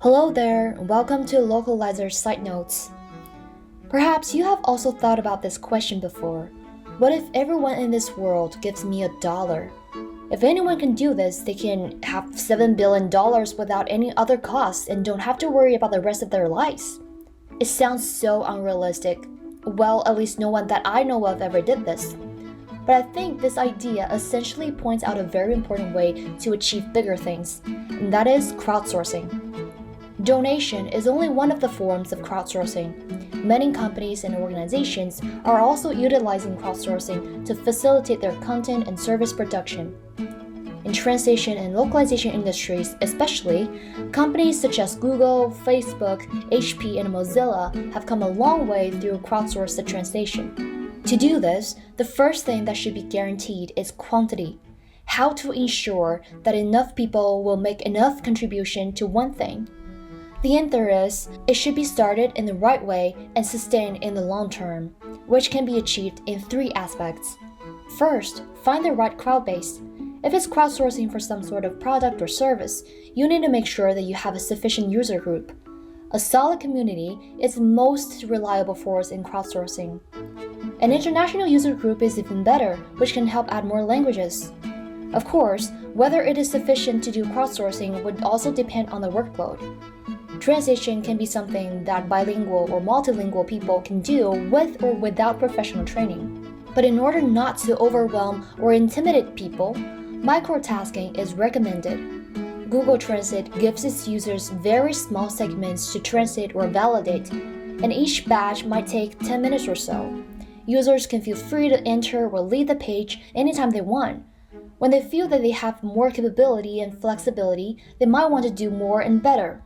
Hello there, and welcome to Localizer Side Notes. Perhaps you have also thought about this question before. What if everyone in this world gives me $1? If anyone can do this, they can have $7 billion without any other costs and don't have to worry about the rest of their lives. It sounds so unrealistic. Well, at least no one that I know of ever did this. But I think this idea essentially points out a very important way to achieve bigger things, and that is crowdsourcing. Donation is only one of the forms of crowdsourcing. Many companies and organizations are also utilizing crowdsourcing to facilitate their content and service production. In translation and localization industries especially, companies such as Google, Facebook, HP, and Mozilla have come a long way through crowdsourced translation. To do this, the first thing that should be guaranteed is quantity. How to ensure that enough people will make enough contribution to one thing. The answer is, it should be started in the right way and sustained in the long term, which can be achieved in 3 aspects. First, find the right crowd base. If it's crowdsourcing for some sort of product or service, you need to make sure that you have a sufficient user group. A solid community is the most reliable force in crowdsourcing. An international user group is even better, which can help add more languages. Of course, whether it is sufficient to do crowdsourcing would also depend on the workload. Translation can be something that bilingual or multilingual people can do with or without professional training. But in order not to overwhelm or intimidate people, microtasking is recommended. Google Translate gives its users very small segments to translate or validate, and each batch might take 10 minutes or so. Users can feel free to enter or leave the page anytime they want. When they feel that they have more capability and flexibility, they might want to do more and better.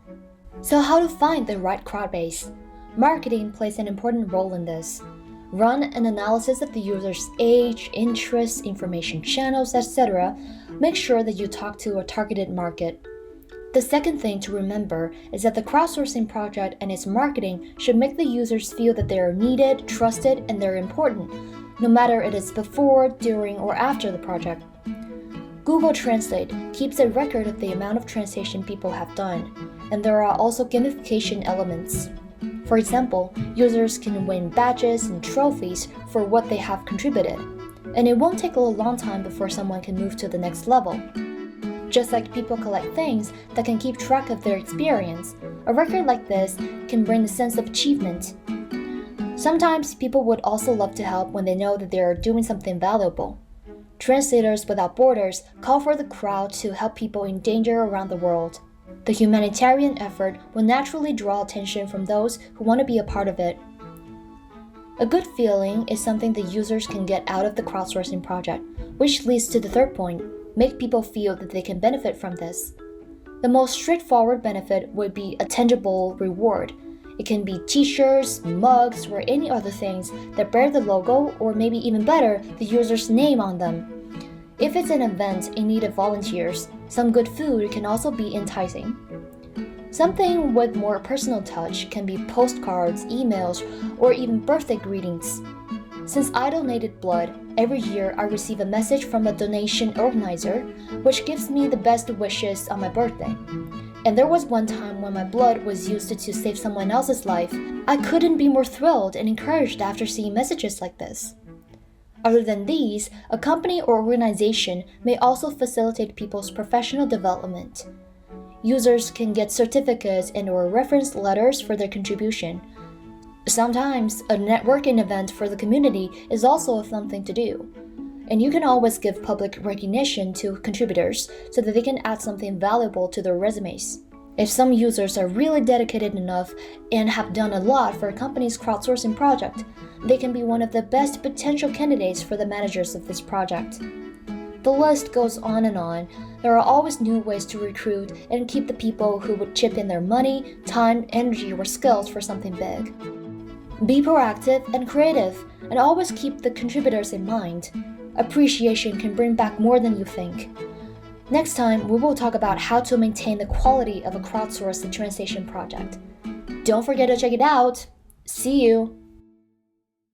So how to find the right crowd base? Marketing plays an important role in this. Run an analysis of the user's age, interests, information channels, etc. Make sure that you talk to a targeted market. The second thing to remember is that the crowdsourcing project and its marketing should make the users feel that they are needed, trusted, and they're important, no matter it is before, during, or after the project. Google Translate keeps a record of the amount of translation people have done, and there are also gamification elements. For example, users can win badges and trophies for what they have contributed, and it won't take a long time before someone can move to the next level. Just like people collect things that can keep track of their experience, a record like this can bring a sense of achievement. Sometimes people would also love to help when they know that they are doing something valuable. Translators Without Borders call for the crowd to help people in danger around the world. The humanitarian effort will naturally draw attention from those who want to be a part of it. A good feeling is something the users can get out of the crowdsourcing project, which leads to the third point: make people feel that they can benefit from this. The most straightforward benefit would be a tangible reward. It can be t-shirts, mugs, or any other things that bear the logo, or maybe even better, the user's name on them. If it's an event in need of volunteers, some good food can also be enticing. Something with more personal touch can be postcards, emails, or even birthday greetings. Since I donated blood, every year I receive a message from a donation organizer, which gives me the best wishes on my birthday. And there was one time when my blood was used to save someone else's life. I couldn't be more thrilled and encouraged after seeing messages like this. Other than these, a company or organization may also facilitate people's professional development. Users can get certificates and/or reference letters for their contribution. Sometimes, a networking event for the community is also a fun thing to do. And you can always give public recognition to contributors so that they can add something valuable to their resumes. If some users are really dedicated enough and have done a lot for a company's crowdsourcing project, they can be one of the best potential candidates for the managers of this project. The list goes on and on. There are always new ways to recruit and keep the people who would chip in their money, time, energy, or skills for something big. Be proactive and creative, and always keep the contributors in mind. Appreciation can bring back more than you think. Next time, we will talk about how to maintain the quality of a crowdsourced translation project. Don't forget to check it out. See you!